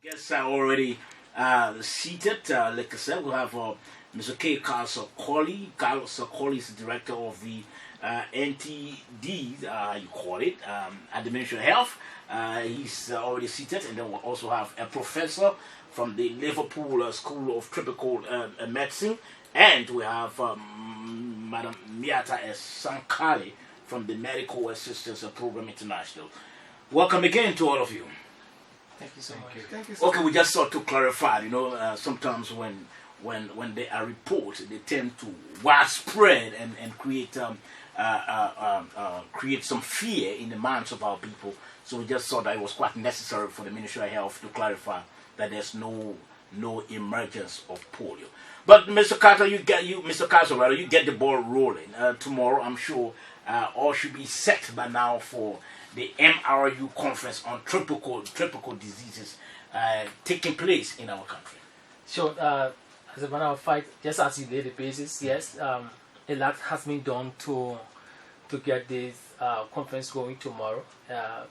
Guests are already seated. Like I said, we have Mr. K. Carlos Colley. Carlos Colley is the director of the NTD, you call it, at the Ministry of Health. He's already seated, and then we also have a professor from the Liverpool School of Tropical Medicine, and we have Madam Miata S. Sankari from the Medical Assistance Program International. Welcome again to all of you. Thank you so much. Thank you so Okay, much. we just thought to clarify, sometimes when they are reports, they tend to widespread and create create some fear in the minds of our people. So we just thought that it was quite necessary for the Ministry of Health to clarify that there's no emergence of polio. But Mr. Carter, you get the ball rolling. Tomorrow, I'm sure all should be set by now for the MRU conference on tropical diseases taking place in our country. Sure. As a matter of fact, just as you laid the basis, yes, a lot has been done to get this conference going tomorrow.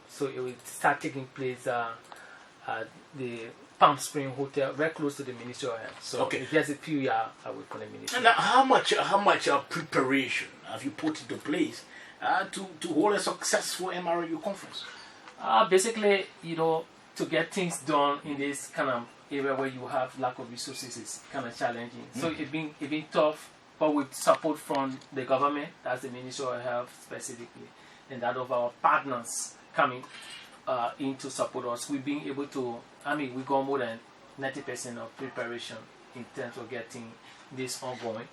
So it will start taking place at the Palm Spring Hotel, very close to the Ministry of Health. So okay. There's a few years away from the Ministry. And how much preparation have you put into place to hold a successful MRU conference? Basically, to get things done in this kind of area where you have lack of resources is kind of challenging. So it's been tough, but with support from the government, that's the Ministry of Health specifically, and that of our partners coming in to support us, we've been able to, we got more than 90% of preparation in terms of getting this ongoing.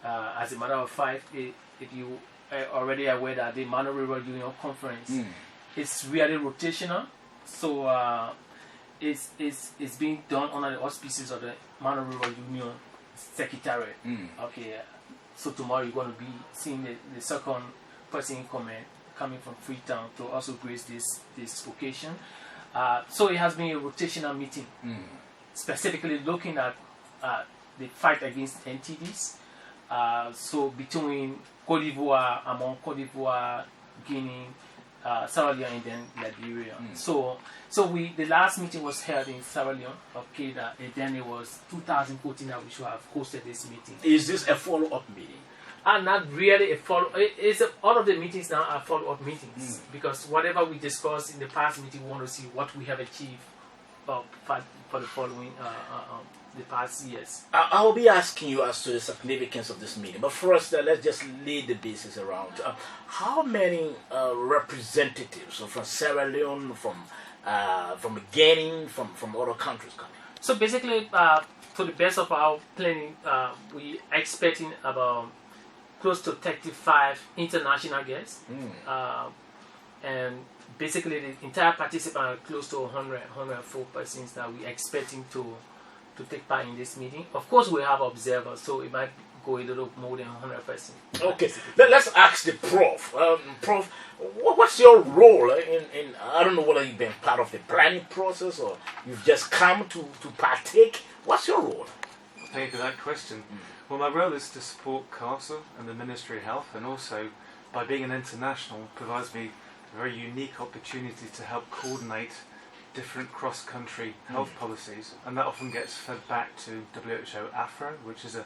As a matter of fact, if you are already aware that the Mano River Union Conference is really rotational, so it's being done under the auspices of the Mano River Union Secretariat. Okay, so tomorrow you're going to be seeing the second person in command coming from Freetown to also grace this occasion. So it has been a rotational meeting, specifically looking at the fight against NTDs. So between Cote d'Ivoire, among Cote d'Ivoire, Guinea, Sierra Leone, and then Liberia. So the last meeting was held in Sierra Leone, okay, and then it was 2014 that we should have hosted this meeting. Is this a follow-up meeting? Not really a follow-up. All of the meetings now are follow-up meetings because whatever we discussed in the past meeting, we want to see what we have achieved for the following the past years. I will be asking you as to the significance of this meeting, but first let's just lay the basis around. How many representatives from Sierra Leone, from Guinea, from other countries coming? So basically, to the best of our planning, we are expecting about close to 35 international guests, and basically the entire participants are close to 104 persons that we are expecting to take part in this meeting. Of course, we have observers, so it might go a little more than 100%. Okay, let's ask the Prof. Prof, what's your role in I don't know whether you've been part of the planning process or you've just come to partake. What's your role? Thank you for that question. Well, my role is to support CASA and the Ministry of Health, and also, by being an international, provides me a very unique opportunity to help coordinate different cross-country health policies, and that often gets fed back to WHO Afro, which is a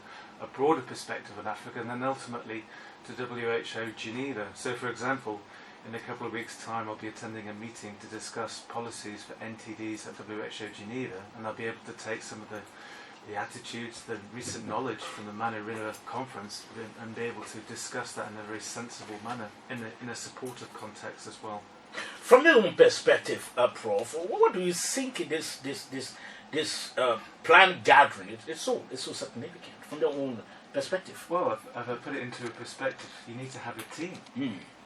broader perspective on Africa, and then ultimately to WHO Geneva. So, for example, in a couple of weeks' time, I'll be attending a meeting to discuss policies for NTDs at WHO Geneva, and I'll be able to take some of the attitudes, the recent knowledge from the Mano River conference, and be able to discuss that in a very sensible manner, in a supportive context as well. From your own perspective, Prof, what do you think this planned gathering is so significant from your own perspective? Well, if I put it into a perspective, you need to have a team.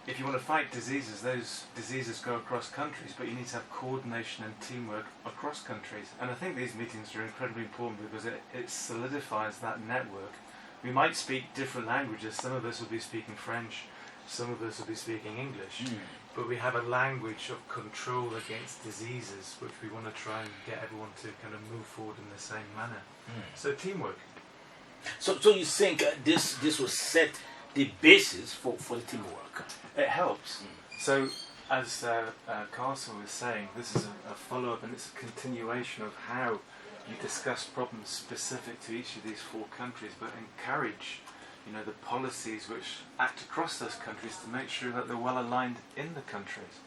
If you want to fight diseases, those diseases go across countries, but you need to have coordination and teamwork across countries. And I think these meetings are incredibly important because it solidifies that network. We might speak different languages. Some of us will be speaking French, some of us will be speaking English. But we have a language of control against diseases, which we want to try and get everyone to kind of move forward in the same manner. So teamwork. So you think this will set the basis for the teamwork? It helps. So As Castle was saying, this is a follow-up and it's a continuation of how you discuss problems specific to each of these 4 countries, but encourage, the policies which act across those countries to make sure that they're well aligned in the countries.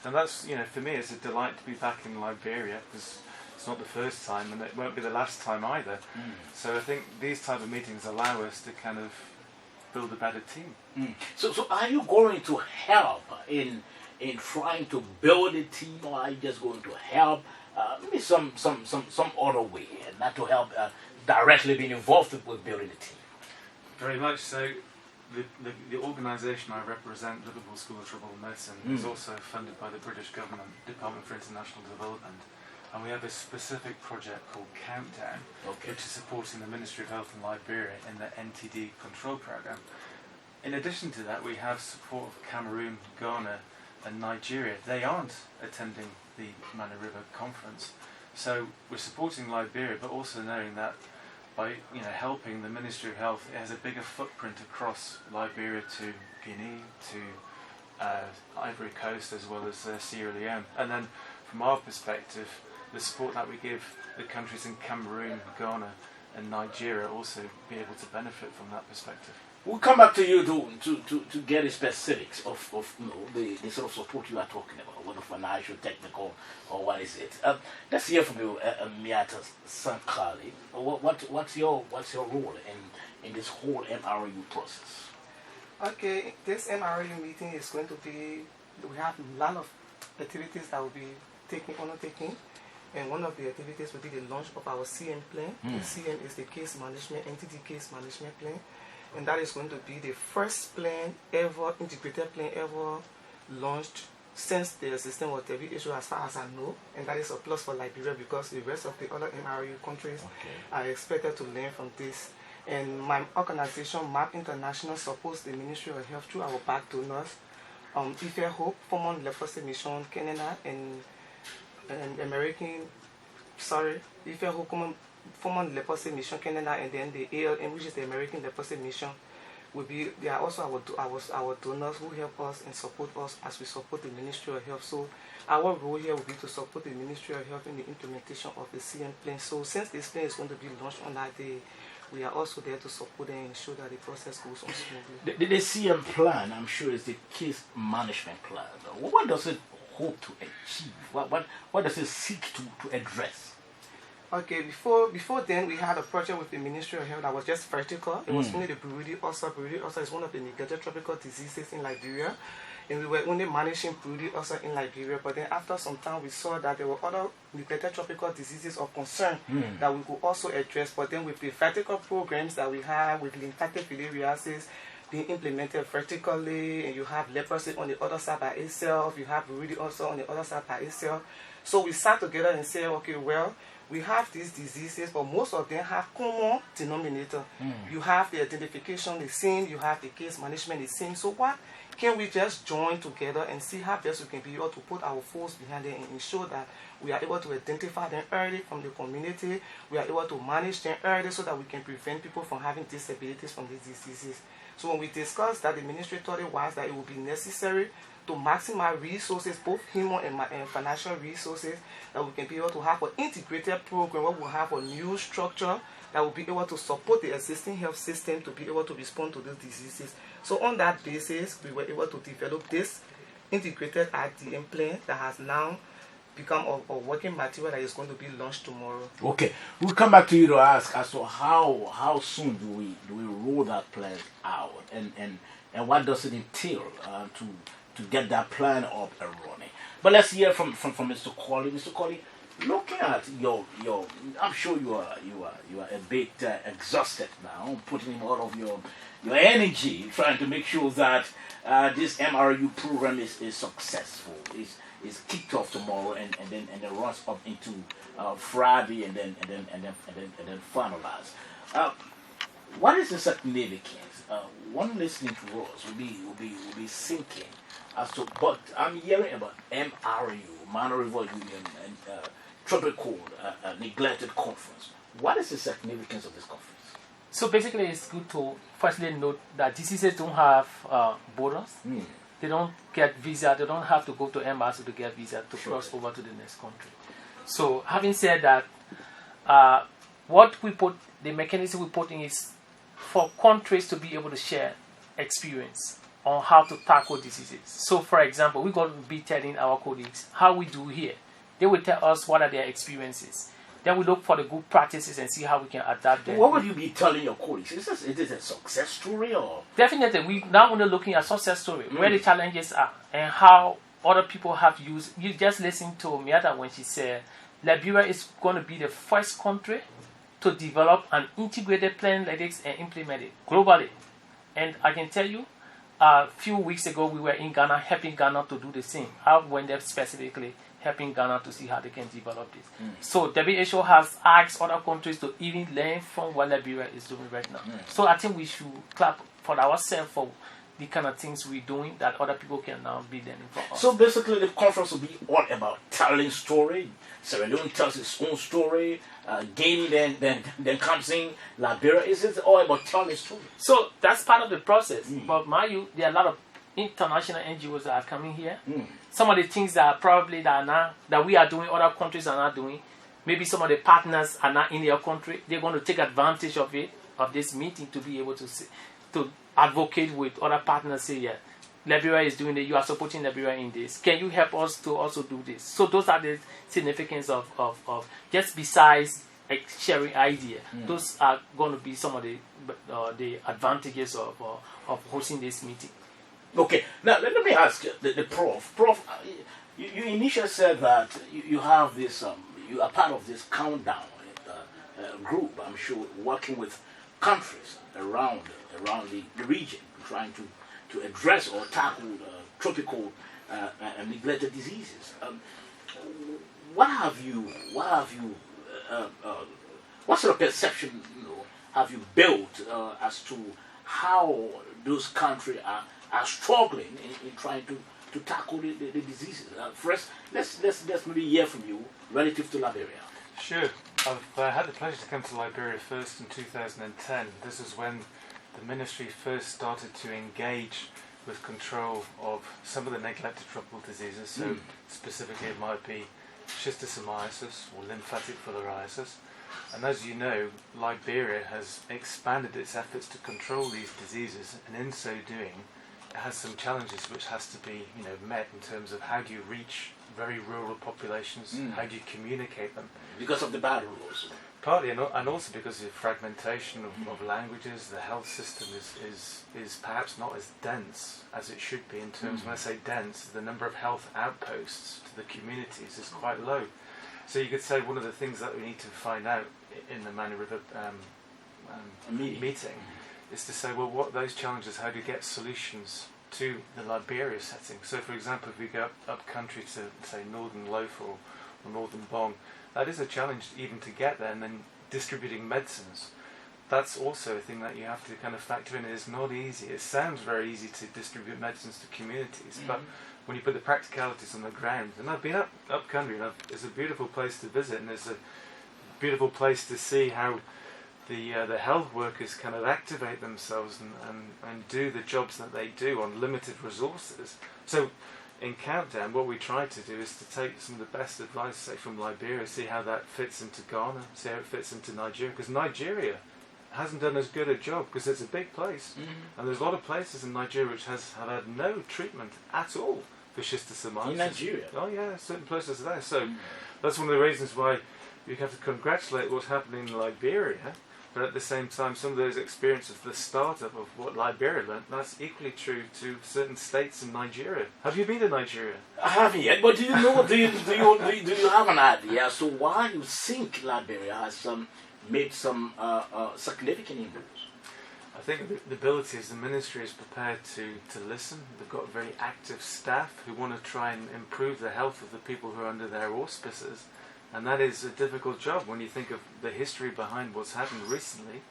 And that's, for me, it's a delight to be back in Liberia, because it's not the first time and it won't be the last time either. So I think these type of meetings allow us to kind of build a better team. So are you going to help in trying to build a team, or are you just going to help maybe some other way, and not to help directly being involved with building a team? Very much so. The organisation I represent, Liverpool School of Tropical Medicine, is also funded by the British Government Department for International Development, and we have a specific project called Countdown, which is supporting the Ministry of Health in Liberia in the NTD control programme. In addition to that, we have support of Cameroon, Ghana and Nigeria. They aren't attending the Mana River conference, so we're supporting Liberia, but also knowing that by helping the Ministry of Health, it has a bigger footprint across Liberia to Guinea, to Ivory Coast, as well as Sierra Leone. And then from our perspective, the support that we give the countries in Cameroon, Ghana and Nigeria also be able to benefit from that perspective. We'll come back to you to get the specifics of the sort of support you are talking about, whether financial, technical, or what is it. Let's hear from you, Miata Sankali. What's your role in this whole MRU process? Okay, this MRU meeting is going to be, we have a lot of activities that will be undertaking. And one of the activities will be the launch of our CM plan. The CM is the case management, entity case management plan. And that is going to be the first plan ever, integrated plan ever launched since the system was WHO, as far as I know. And that is a plus for Liberia, because the rest of the other MRU countries are expected to learn from this. And my organization, MAP International, supports the Ministry of Health through our back donors. Ife Hope, former Leprosy Mission Canada, and Ife Hope, former Leprosy Mission Canada, and then the ALM, which is the American Leprosy Mission, they are also our donors who help us and support us as we support the Ministry of Health. So our role here will be to support the Ministry of Health in the implementation of the CM plan. So since this plan is going to be launched on that day, we are also there to support and ensure that the process goes on smoothly. The CM plan, I'm sure, is the case management plan. What does it hope to achieve? What does it seek to address? Okay, before then, we had a project with the Ministry of Health that was just vertical. It was only the Burudi ulcer. Burudi ulcer is one of the neglected tropical diseases in Liberia. And we were only managing Burudi ulcer in Liberia. But then after some time, we saw that there were other neglected tropical diseases of concern that we could also address. But then with the vertical programs that we have with lymphatic filariasis being implemented vertically, and you have leprosy on the other side by itself, you have Burudi ulcer on the other side by itself. So we sat together and said, okay, well, we have these diseases, but most of them have common denominator. You have the identification the same, you have the case management the same. So what can we just join together and see how best we can be able to put our force behind them and ensure that we are able to identify them early from the community, we are able to manage them early so that we can prevent people from having disabilities from these diseases. So when we discussed that, the ministry thought it was that it would be necessary to maximize resources, both human and financial resources, that we can be able to have an integrated program where we'll have a new structure that will be able to support the existing health system to be able to respond to these diseases. So on that basis, we were able to develop this integrated IDM plan that has now become a working material that is going to be launched tomorrow. Okay, we'll come back to you to ask as to how soon do we roll that plan out, and what does it entail to get that plan up and running. But let's hear from Mr. Colley. Mr. Colley, looking at your I'm sure you are a bit exhausted now, putting in all of your energy trying to make sure that this MRU program is successful, is kicked off tomorrow, and then runs up into Friday and then finalized. What is the significance? One listening to us will be thinking as to, but I'm hearing about MRU, Mana River Union, and Tropical Neglected Conference. What is the significance of this conference? So basically, it's good to firstly note that diseases don't have borders. they don't get visa. They don't have to go to embassy to get visa to cross over to the next country. So having said that, what we put, the mechanism we put in is for countries to be able to share experience on how to tackle diseases. So for example, we're going to be telling our colleagues how we do here. They will tell us what are their experiences. Then we look for the good practices and see how we can adapt them. What would you be telling your colleagues? Is this a success story or? Definitely, we now only looking at success story, where the challenges are, and how other people have used. You just listen to Miata when she said Liberia is going to be the first country to develop an integrated plan like this and implement it globally. And I can tell you, a few weeks ago we were in Ghana helping Ghana to do the same. I went there specifically helping Ghana to see how they can develop this. So WHO has asked other countries to even learn from what Liberia is doing right now. So I think we should clap for ourselves for the kind of things we're doing that other people can now be learning from us. So basically the conference will be all about telling story. Sierra Leone tells its own story. Guinea then comes in. Liberia, is it all about telling story? So that's part of the process. But mind you, there are a lot of international NGOs that are coming here. Some of the things that probably that we are doing, other countries are not doing. Maybe some of the partners are not in your country. They're going to take advantage of it, of this meeting, to be able to advocate with other partners. Say, yeah, Liberia is doing it. You are supporting Liberia in this. Can you help us to also do this? So those are the significance of just besides sharing idea. Those are going to be some of the advantages of hosting this meeting. Okay, now let me ask you, the Prof. Prof, you initially said that you have this, you are part of this countdown group, I'm sure, working with countries around the region, trying to address or tackle tropical and neglected diseases. What sort of perception have you built as to how those countries are struggling in trying to tackle the diseases? First, let's maybe hear from you relative to Liberia. Sure. I've had the pleasure to come to Liberia first in 2010. This is when the ministry first started to engage with control of some of the neglected tropical diseases. So specifically it might be schistosomiasis or lymphatic filariasis. And as you know, Liberia has expanded its efforts to control these diseases, and in so doing it has some challenges which has to be met in terms of how do you reach very rural populations, how do you communicate them? Because of the bad rules. Partly, and also because of fragmentation of languages. The health system is perhaps not as dense as it should be in terms, when I say dense, the number of health outposts to the communities is quite low. So you could say one of the things that we need to find out in the Manu River meeting is to say, well, what are those challenges? How do you get solutions to the Liberia setting? So, for example, if we go up country to, say, Northern Loaf or Northern Bong, that is a challenge even to get there, and then distributing medicines. That's also a thing that you have to kind of factor in. It is not easy. It sounds very easy to distribute medicines to communities, but when you put the practicalities on the ground, and I've been up country, and it's a beautiful place to visit, and it's a beautiful place to see how the health workers kind of activate themselves and do the jobs that they do on limited resources. So in Countdown, what we try to do is to take some of the best advice, say, from Liberia, see how that fits into Ghana, see how it fits into Nigeria, because Nigeria hasn't done as good a job, because it's a big place, and there's a lot of places in Nigeria which have had no treatment at all for schistosomiasis. In Nigeria? Oh yeah, certain places there. So that's one of the reasons why you have to congratulate what's happening in Liberia, but at the same time, some of those experiences, the startup of what Liberia learned, that's equally true to certain states in Nigeria. Have you been to Nigeria? I haven't yet, but do you know? Do you have an idea as to why you think Liberia has made some significant inroads? I think the ability is the ministry is prepared to listen. They've got very active staff who want to try and improve the health of the people who are under their auspices. And that is a difficult job when you think of the history behind what's happened recently.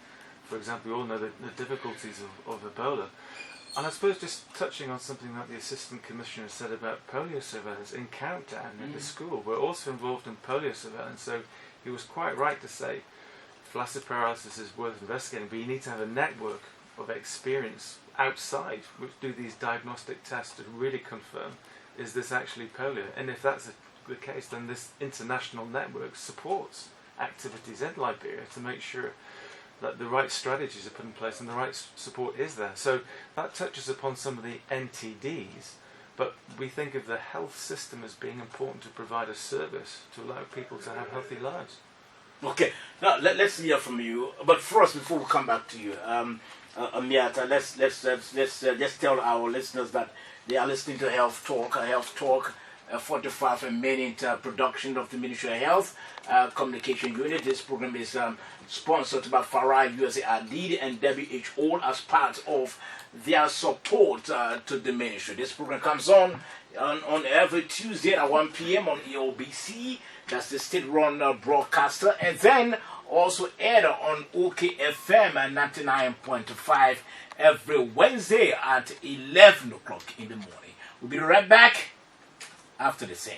For example, we all know the difficulties of Ebola. And I suppose just touching on something that the Assistant Commissioner said about polio surveillance, in Countdown in the school, we're also involved in polio surveillance. So he was quite right to say flaccid paralysis is worth investigating, but you need to have a network of experience outside, which do these diagnostic tests to really confirm, is this actually polio? And if that's the case, then this international network supports activities in Liberia to make sure that the right strategies are put in place and the right support is there. So that touches upon some of the NTDs, but we think of the health system as being important to provide a service to allow people to have healthy lives. Okay, now let's hear from you. But first, before we come back to you, Amiata, let's tell our listeners that they are listening to Health Talk, 45 minute production of the Ministry of Health Communication Unit. This program is sponsored by FARA USAID and WHO as part of their support to the ministry. This program comes on every Tuesday at 1 p.m. on EOBC. That's the state-run broadcaster, and then also aired on OKFM at 99.5 every Wednesday at 11 o'clock in the morning. We'll be right back after the same.